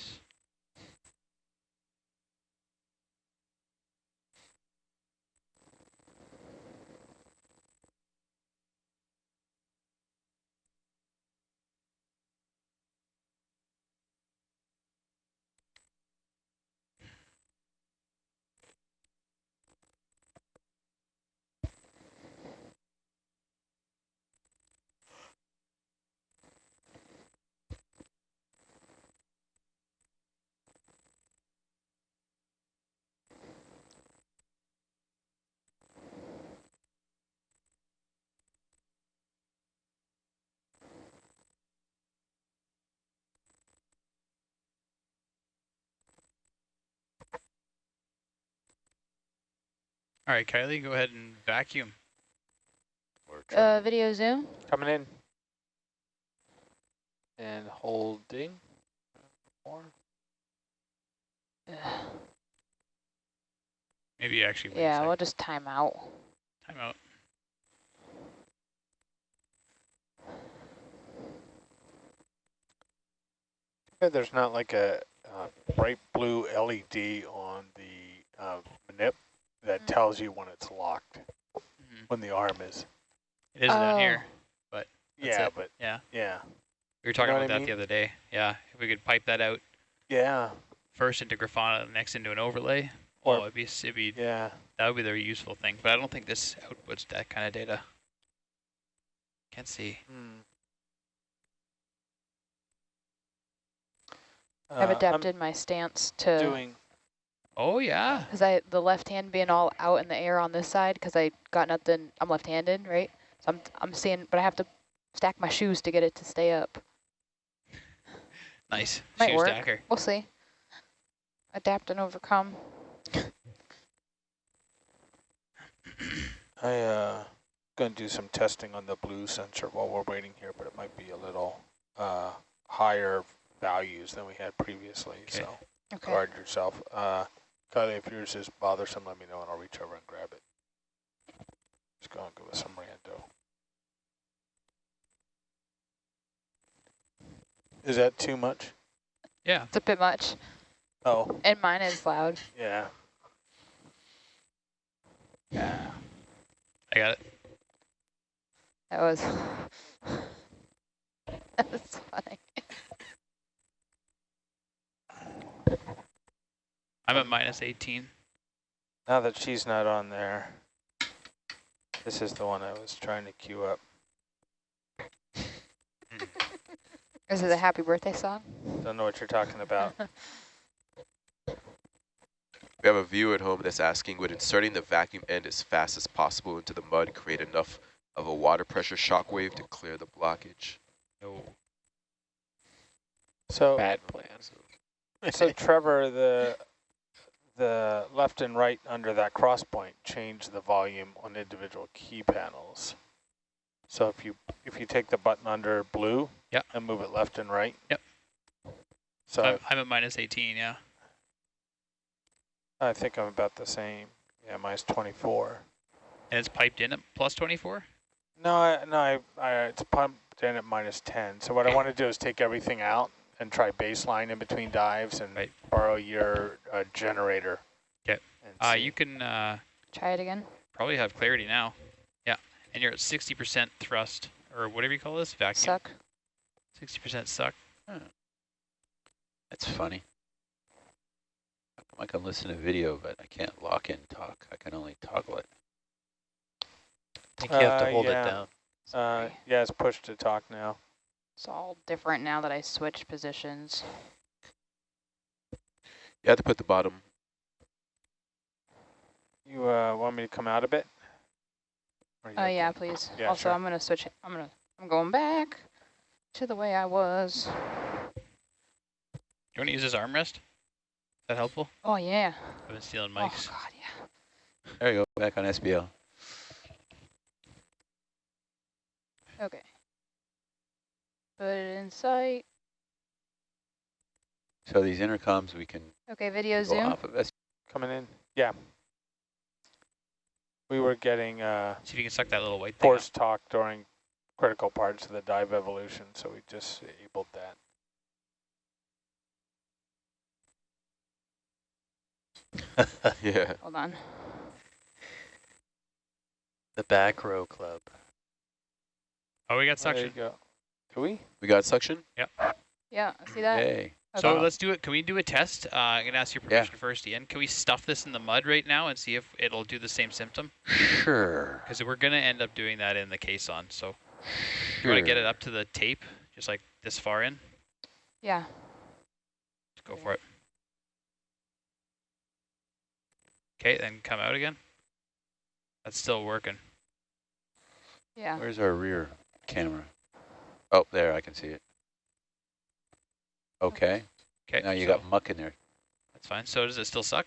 All right, Kylie, go ahead and vacuum. Video zoom. Coming in. And holding. More. Maybe actually. Yeah, we'll just time out. Time out. There's not like a bright blue LED on the manip that tells you when it's locked, when the arm is. It is down here, but yeah, it. but yeah. We were talking about that the other day. Yeah, if we could pipe that out. Yeah. First into Grafana, next into an overlay. Or, it'd be yeah. That would be the useful thing, but I don't think this outputs that kind of data. Can't see. I've adapted my stance to doing. Oh yeah. Because the left hand being all out in the air on this side, because I got nothing. I'm left-handed, right? So I'm seeing, but I have to stack my shoes to get it to stay up. Nice. Might Shoe work. stacker. We'll see. Adapt and overcome. Going to do some testing on the blue sensor while we're waiting here, but it might be a little higher values than we had previously. Okay. So guard yourself. Kylie, if yours is bothersome, let me know and I'll reach over and grab it. Just go and give us some rando. Is that too much? Yeah. It's a bit much. Oh. And mine is loud. Yeah. Yeah. I got it. That was that was funny. I'm at -18. Now that she's not on there, this is the one I was trying to queue up. Is it a happy birthday song? Don't know what you're talking about. We have a viewer at home that's asking, would inserting the vacuum end as fast as possible into the mud create enough of a water pressure shock wave to clear the blockage? No. So bad plan. So Trevor, the left and right under that cross point change the volume on individual key panels. So if you take the button under blue and move it left and right, So I'm at minus 18, yeah. I think I'm about the same. Yeah, minus 24. And it's piped in at plus 24? No, it's pumped in at minus 10. So what I want to do is take everything out and try baseline in between dives and borrow your generator. Okay. You can try it again. Probably have clarity now. Yeah, and you're at 60% thrust, or whatever you call this, vacuum. Suck. 60% suck. Huh. That's funny. I can listen to video, but I can't lock in talk. I can only toggle it. I think you have to hold it down. Yeah, it's pushed to talk now. It's all different now that I switched positions. You have to put the bottom. You want me to come out a bit? Yeah, please. Yeah, also, sure. I'm gonna switch. I'm going back to the way I was. You want to use his armrest? Is that helpful? Oh yeah. I've been stealing mics. Oh god, yeah. There you go. Back on SBL. Okay. Put it in sight. So these intercoms we can Okay, video go zoom. off of SBL. Coming in. Yeah. We were getting See if you can suck that little white thing force talk during critical parts of the dive evolution, so we disabled that. Yeah. Hold on. The back row club. Oh, we got There you suction. go. Do we? We got suction? Yep. Yeah, see that? Hey. So Okay. let's do it. Can we do a test? I'm going to ask your permission first, Ian. Can we stuff this in the mud right now and see if it'll do the same symptom? Sure. Because we're going to end up doing that in the caisson. So you want to get it up to the tape, just like this far in? Yeah. Let's go for it. Okay, then come out again. That's still working. Yeah. Where's our rear camera? Oh, there, I can see it. Okay. Okay. Now you got muck in there. That's fine. So does it still suck?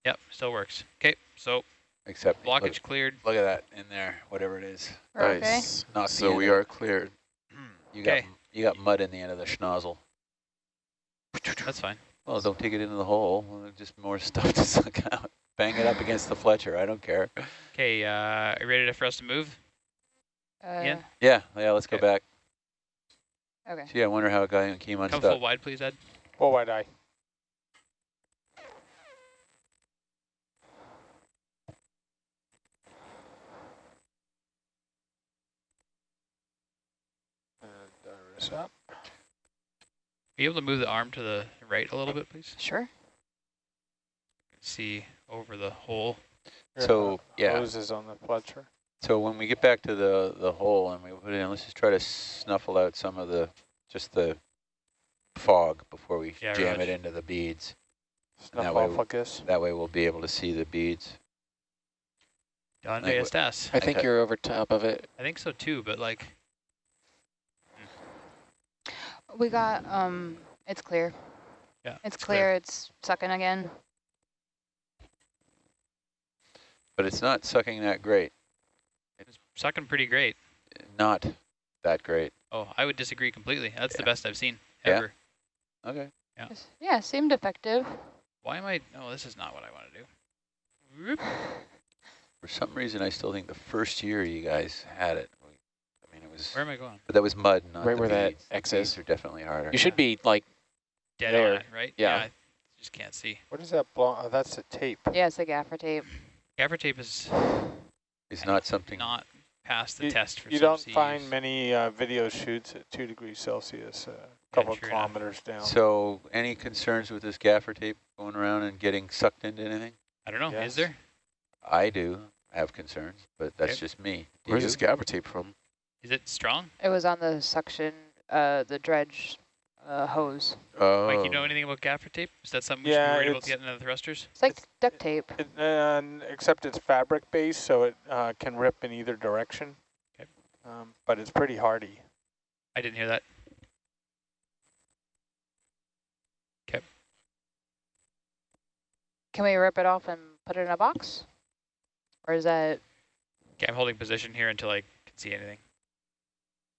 Yep, still works. Okay, so Except blockage cleared. Look at that in there, whatever it is. We're okay. Nice. Not So we the are cleared. You Okay. got mud in the end of the schnozzle. That's fine. Well, don't take it into the hole. Just more stuff to suck out. Bang it up against the Fletcher. I don't care. Okay, are you ready for us to move? Ian? Yeah. Let's go Okay. back. Okay. Gee, I wonder how a guy came Come unstuck. full wide, please, Ed. Full wide eye. And wrist up. Are you able to move the arm to the right a little bit, please? Sure. See over the hole. So, yeah. Hose is on the Fletcher. So when we get back to the hole and we put it in, let's just try to snuffle out some of the fog before we jam it into the beads. Snuff off like this. That way we'll be able to see the beads. ¿Dónde estás? I think you're over top of it. I think so too, but like. We got, it's clear. Yeah. It's clear. It's sucking again. But it's not sucking that great. It's sucking pretty great. Not that great. Oh, I would disagree completely. That's the best I've seen Yeah? ever. Okay. Yeah. Yeah, seemed effective. Why am I? Oh, this is not what I want to do. Whoop. For some reason, I still think the first year you guys had it. I mean, it was. Where am I going? But that was mud, not Right the where that beads. X The is. beads are definitely harder. You should be like Dead there. on it, right? Yeah. I just can't see. What is that blow? Oh, that's the tape. Yeah, it's a gaffer tape. Gaffer tape is It's not something. not past the test for You don't subsea find use. many video shoots at 2 degrees Celsius, a couple of true enough. kilometers down. So, any concerns with this gaffer tape going around and getting sucked into anything? I don't know. Yes. Is there? I do have concerns, but that's Okay. just me. Do Where's you? this gaffer tape from? Is it strong? It was on the suction, the dredge hose. Oh. Mike, you know anything about gaffer tape? Is that something we should Yeah, be worried about it's- getting into the thrusters? It's like duct tape. Except it's fabric based, so it can rip in either direction. Okay. But it's pretty hardy. I didn't hear that. Okay. Can we rip it off and put it in a box? Or is that... Okay, I'm holding position here until I can see anything.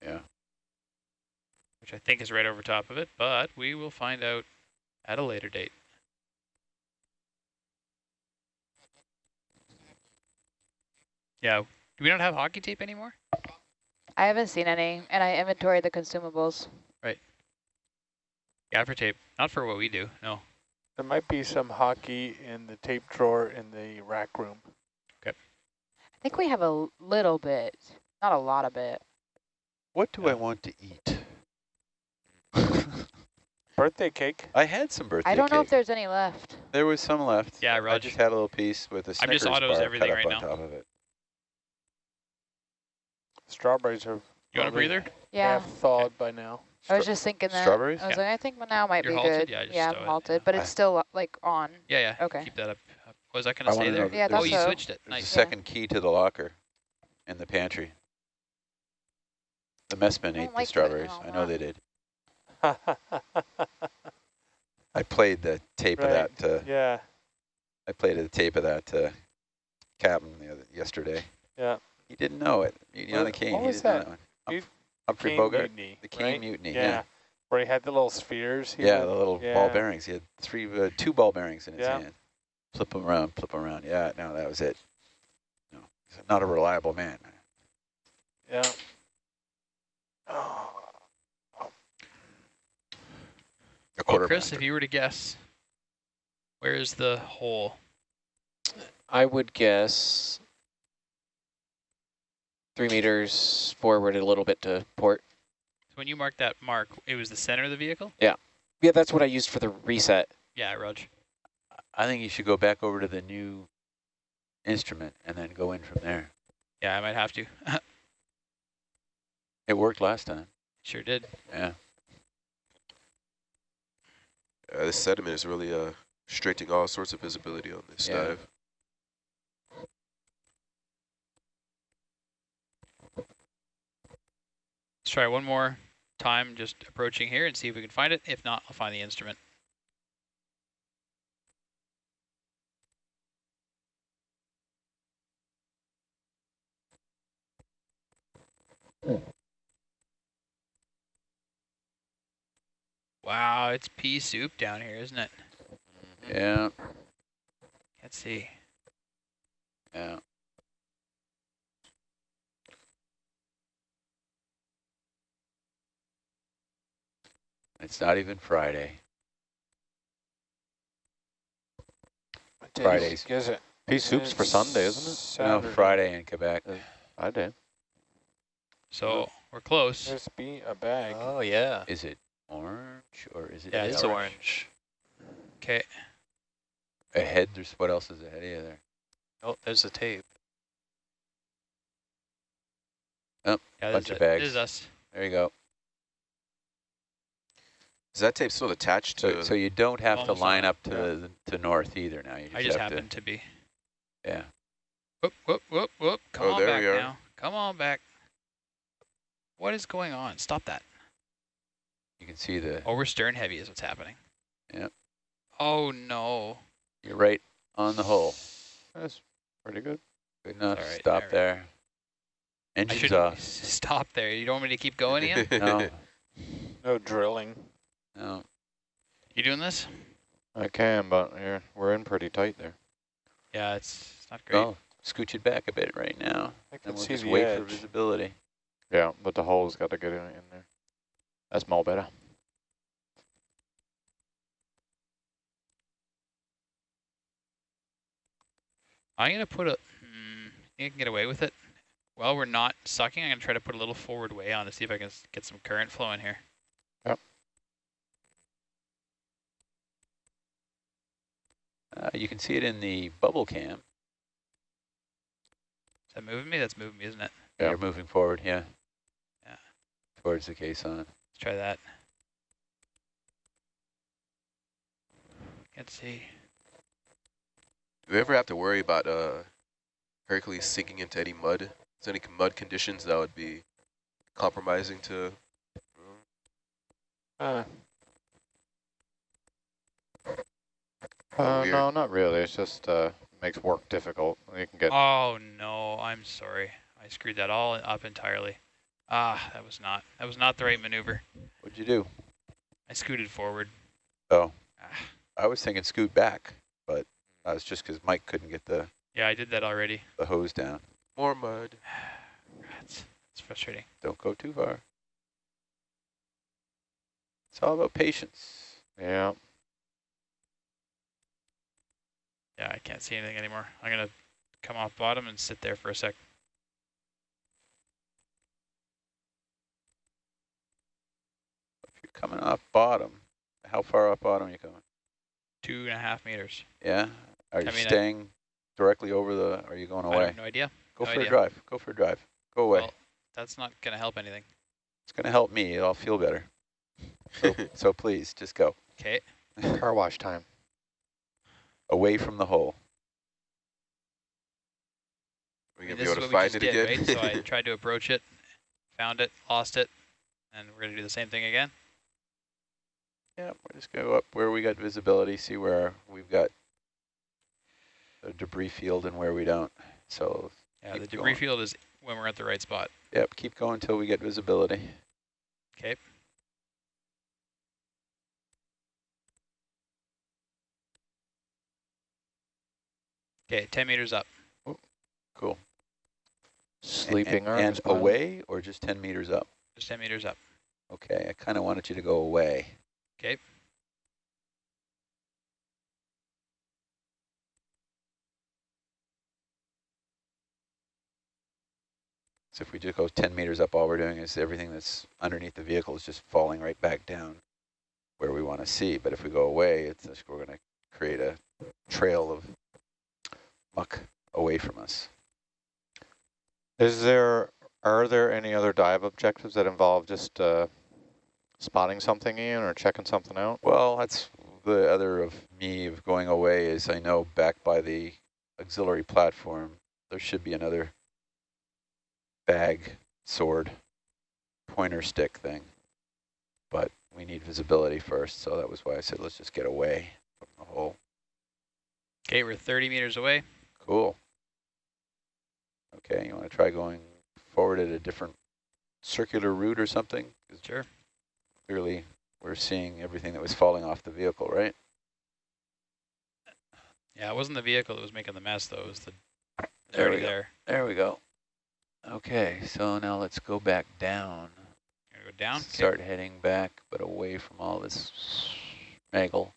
Yeah. which I think is right over top of it, but we will find out at a later date. Yeah, do we not have hockey tape anymore? I haven't seen any, and I inventoried the consumables. Right. Yeah, for tape, not for what we do, no. There might be some hockey in the tape drawer in the rack room. Okay. I think we have a little bit, not a lot of it. What do I want to eat? Birthday cake. I had some birthday cake. I don't know if there's any left. There was some left. Yeah, Raj. I just had a little piece with a Snickers I'm just autos bar everything cut up right on now. top of it. Strawberries are. You want a breather? Yeah. Half thawed by now. I was just thinking that. Strawberries? I was like, I think now might You're be halted? good. Yeah, I'm stow it, halted, yeah. but it's still like on. Yeah. Okay. Keep that up. Was that going to I stay wanna know there? that Yeah, there's- Oh, you so. switched it. There's a Nice. second key to the locker in the pantry. The messmen ate the like strawberries. putting I all know that. they did. I played the tape of Right. that. Yeah. I played the tape of that captain yesterday. Yeah. He didn't know it. On the Kane, what he was didn't that? know You- it. Humphrey Cane Bogart, mutiny, the Kane right? mutiny. Yeah. Where he had the little spheres. Yeah, the little yeah. ball bearings. He had two ball bearings in his Yeah. hand. Flip them around, flip them around. Yeah, no, that was it. No, he's not a reliable man. Yeah. Oh. A Well, Chris, quartermaster. if you were to guess, where is the hole? I would guess 3 meters forward a little bit to port. So when you marked that mark, it was the center of the vehicle? Yeah, that's what I used for the reset. Yeah, Raj. I think you should go back over to the new instrument and then go in from there. Yeah, I might have to. It worked last time. Sure did. Yeah. This sediment is really restricting all sorts of visibility on this dive. Let's try one more time just approaching here and see if we can find it. If not, I'll find the instrument. Wow, it's pea soup down here, isn't it? Yeah. Let's see. Yeah. It's not even Friday. Fridays. Is it? Pea soup's for Sunday, isn't it? Saturday. No, Friday in Quebec. I did. So we're close. There's be a bag. Oh, yeah. Is it orange or is it? Yeah, It's orange. Okay. Ahead, there's what else is ahead of you there? Oh, there's the tape. Oh, Yeah, bunch this of is it. bags. This is us. There you go. Is that tape still attached to? So you don't have to Almost line on. up to north either now. You just I just have happen to be. Yeah. Whoop, whoop, whoop, whoop. Come Oh, on there back we are. now. Come on back. What is going on? Stop that. You can see the. Over stern heavy is what's happening. Yep. Oh, no. You're right on the hole. That's pretty good. Good enough. All right, Stop there there. I Engine's should off. stop there. You don't want me to keep going, Ian? No, No drilling. no. You doing this? I can, but we're in pretty tight there. Yeah, it's not great. Oh, scooch it back a bit right now. I can And we'll see just the wait edge. for visibility. Yeah, but the hole's got to get in there. That's more better. I'm going to put a... think I can get away with it? While we're not sucking, I'm going to try to put a little forward way on to see if I can get some current flow in here. Yep. You can see it in the bubble cam. Is that moving me? That's moving me, isn't it? Yeah. You're moving forward, yeah. Yeah. Towards the caisson. Let's try that. Can't see. Do we ever have to worry about Hercules sinking into any mud? Is there any mud conditions that would be compromising to? Weird. No, not really. It's just makes work difficult. You can get. Oh, no. I'm sorry. I screwed that all up entirely. Ah, that was not the right maneuver. What'd you do? I scooted forward. Oh, Ah. I was thinking scoot back, but that was just because Mike couldn't get the Yeah, I did that already. the hose down. More mud. Rats. It's frustrating. Don't go too far. It's all about patience. Yeah. Yeah, I can't see anything anymore. I'm going to come off bottom and sit there for a sec. If you're coming off bottom, how far off bottom are you coming? 2.5 meters. Yeah? Are you staying directly over the, are you going away? I have no idea. Go for a drive. Go for a drive. Go away. Well, that's not going to help anything. It's going to help me. I'll feel better. So please, just go. Okay. Car wash time. Away from the hole. Are you going to This be is able to what we find just it did, again? right? So I tried to approach it, found it, lost it, and we're going to do the same thing again. Yeah, we're just going to go up where we got visibility, see where we've got the debris field and where we don't. So yeah, the debris field is when we're at the right spot. Yep, keep going until we get visibility. Okay. Okay, 10 meters up. Oh, cool. Sleeping and away or just 10 meters up? Just 10 meters up. Okay, I kind of wanted you to go away. Okay. So if we just go 10 meters up, all we're doing is everything that's underneath the vehicle is just falling right back down where we want to see. But if we go away, it's just, we're going to create a trail of muck away from us. Are there any other dive objectives that involve just spotting something in or checking something out? Well, that's the other of me of going away is I know back by the auxiliary platform, there should be another bag, sword, pointer stick thing. But we need visibility first, so that was why I said let's just get away from the hole. Okay, we're 30 meters away. Cool. Okay, you want to try going forward at a different circular route or something? Sure. Clearly, we're seeing everything that was falling off the vehicle, right? Yeah, it wasn't the vehicle that was making the mess, though. It was the There we go. there. There we go. Okay, so now let's go back down. Gonna go down? Start heading back, but away from all this snaggle.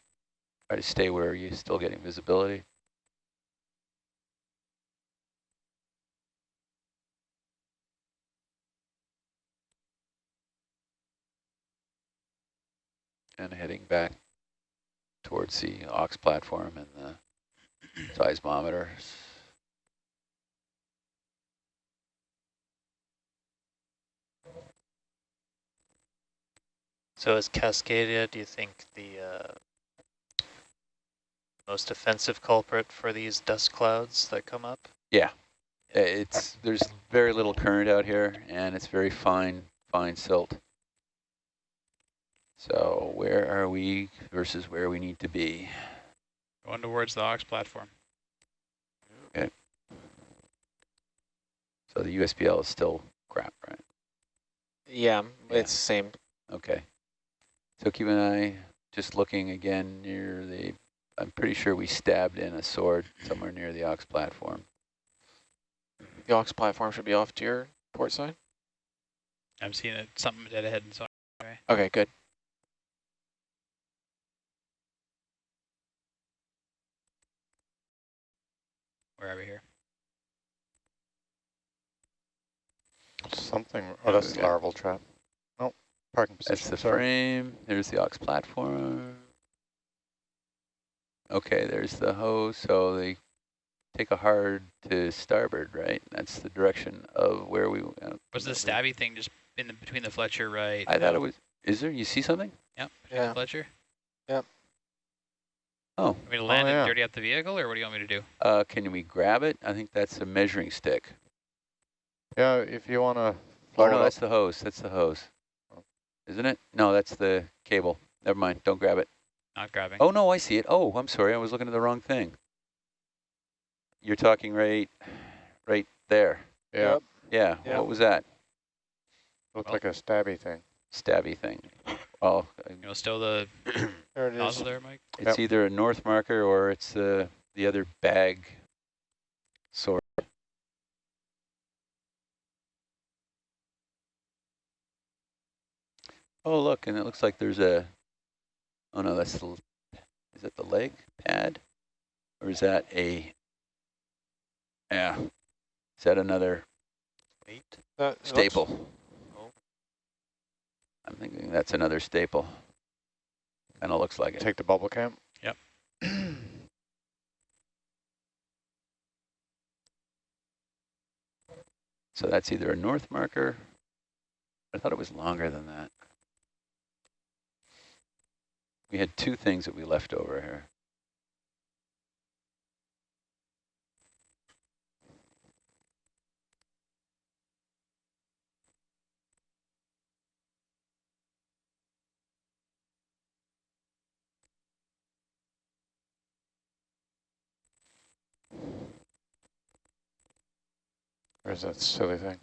Try to stay where you're still getting visibility. And heading back towards the aux platform and the seismometers. So as Cascadia, do you think the most offensive culprit for these dust clouds that come up? Yeah, there's very little current out here, and it's very fine silt. So where are we versus where we need to be? Going towards the aux platform. Okay. So the USBL is still crap, right? Yeah, it's the same. Okay. So keep an eye, just looking again near the, I'm pretty sure we stabbed in a sword somewhere near the aux platform. The aux platform should be off to your port side? I'm seeing it, something dead ahead. So okay. Okay, good. Where are we here? Something. Oh, that's the larval trap. Oh, parking position. That's the frame. There's the aux platform. Okay, there's the hose. So they take a hard to starboard, right? That's the direction of where we. Was the stabby thing just in between the Fletcher, right? I thought it was. Is there? You see something? Yep. Yeah. Fletcher. Yep. Oh. Want me to land and dirty out the vehicle, or what do you want me to do? Can we grab it? I think that's a measuring stick. Yeah, if you want to. Oh no, that's the hose. That's the hose. Isn't it? No, that's the cable. Never mind. Don't grab it. Not grabbing. Oh no, I see it. Oh, I'm sorry. I was looking at the wrong thing. You're talking right there. Yeah. Yeah. What was that? Looks like a stabby thing. Stabby thing. Oh, you know, still the there it nozzle there, Mike? It's either a north marker or it's the other bag sort. Oh, look, and it looks like there's a, oh no, that's the, is that the leg pad? Or is that a, yeah, is that another staple? I'm thinking that's another staple. Kind of looks like it. Take the bubble cam. Yep. So that's either a north marker. I thought it was longer than that. We had two things that we left over here. Where's that silly thing?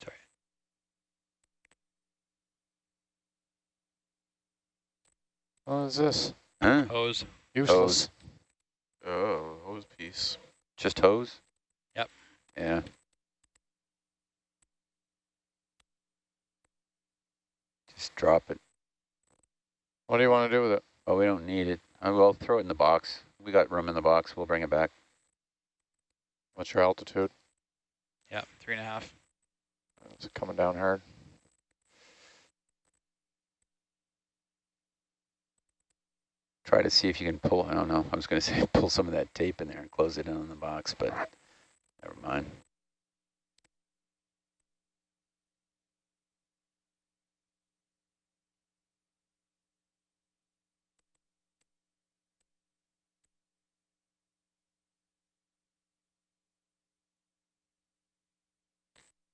Sorry. What is this? Huh? Hose. Useless. Oh, hose piece. Just hose? Yep. Yeah. Just drop it. What do you want to do with it? Oh, we don't need it. I'll throw it in the box. We got room in the box. We'll bring it back. What's your altitude? Yep, 3.5. It's coming down hard. Try to see if you can pull, I don't know, I was going to say pull some of that tape in there and close it in on the box, but never mind.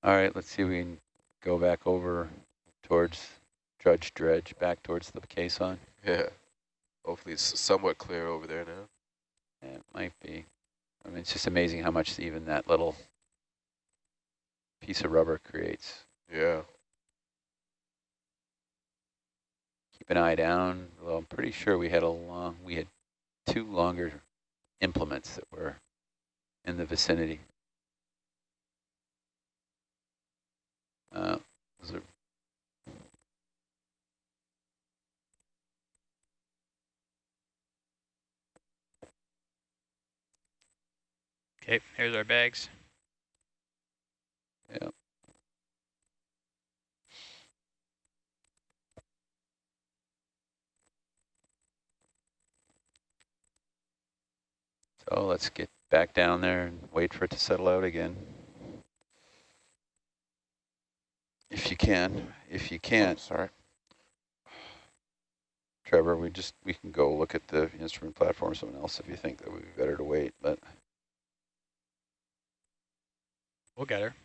All right, let's see if we can go back over towards Judge Dredge, back towards the caisson. Yeah. Hopefully it's somewhat clear over there now. Yeah, it might be. I mean, it's just amazing how much even that little piece of rubber creates. Yeah. Keep an eye down. Well, I'm pretty sure we had two longer implements that were in the vicinity. Those are Okay, here's our bags. yeah. So let's get back down there and wait for it to settle out again. If you can. If you can't, sorry. Trevor, we can go look at the instrument platform or someone else if you think that would be better to wait, but We'll get her.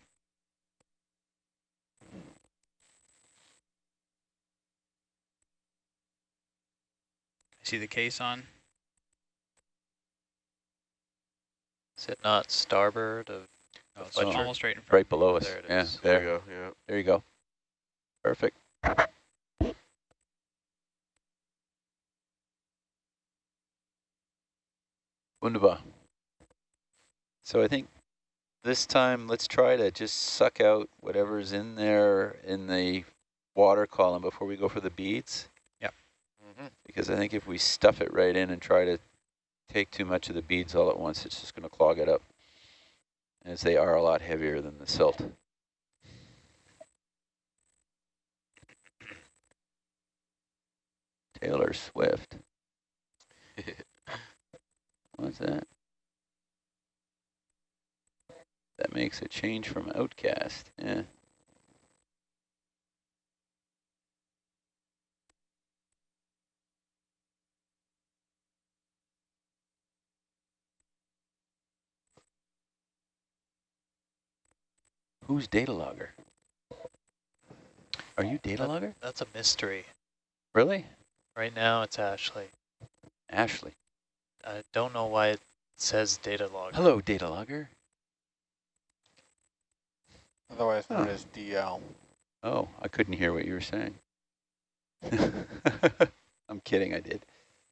I see the caisson. Is it not starboard of No, it's Fletcher? almost right in front. right below us. There it Yeah, is. There there. we go. Yeah. There you go. Perfect. Wunderbar. So I think this time let's try to just suck out whatever's in there in the water column before we go for the beads. Yep. Because I think if we stuff it right in and try to take too much of the beads all at once, it's just going to clog it up, as they are a lot heavier than the silt. Taylor Swift. What's that? That makes a change from Outcast. Yeah. Who's data logger? Are you data logger? That's a mystery. Really? Right now it's Ashley. Ashley. I don't know why says data log. Hello, data logger. Otherwise known as DL. Oh, I couldn't hear what you were saying. I'm kidding, I did.